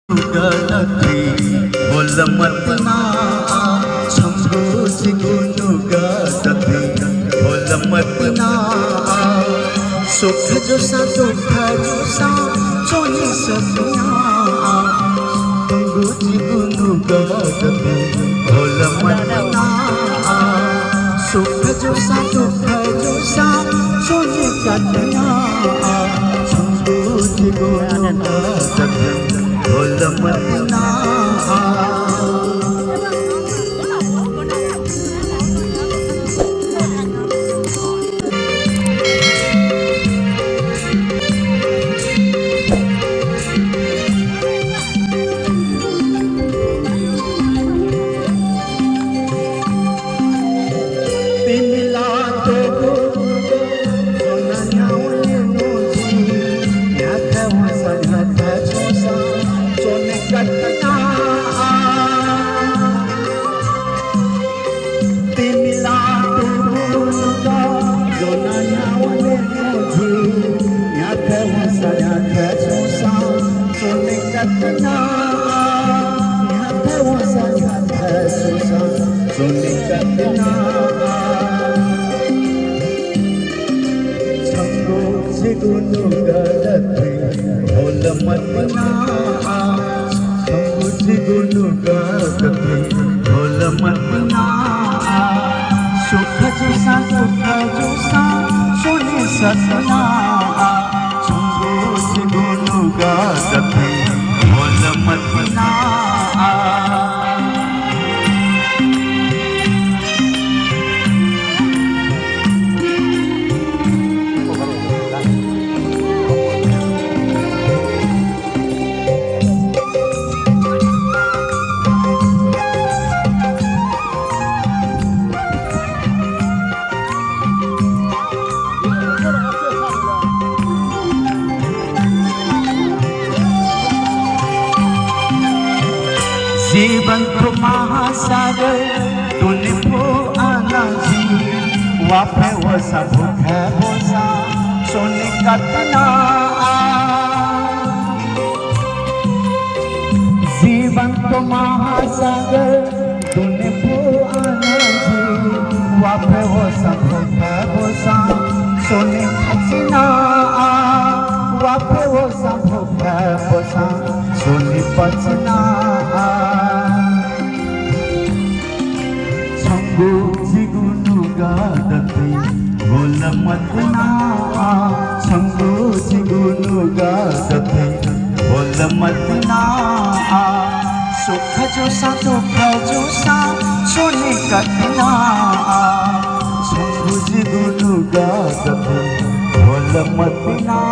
गलती बोल मत ना संगोज गुनु गलती बोल मत ना सुख जो सा दुख जो सा चोनी सपना संगोज गुनु गलती बोल मत ना सुख जो सा दुख जो सा चोनी सपना संगोज गुनु गलती बोल मत ना गुनु गलती बोल मत ना संगोज गुनु गलती बोल मत ना सुख जो सा दुख जो सा सुने सतना संगोज गुनु गलती बोल मत ना जीवन तो महासागर तूने वो आना जी वापे वो सब है वो सा सोने का तना जीवन तो महासागर तूने वो आना जी वापे वो सब है वो सा सोने का तना वापे वो सब है वो सा सोने पचना संगोज गुनु गलती बोल मत ना संगोज गुनु गलती बोल मत ना सुख जो सा दुख जो सा सोने कतना संगोज गुनु गलती बोल मत ना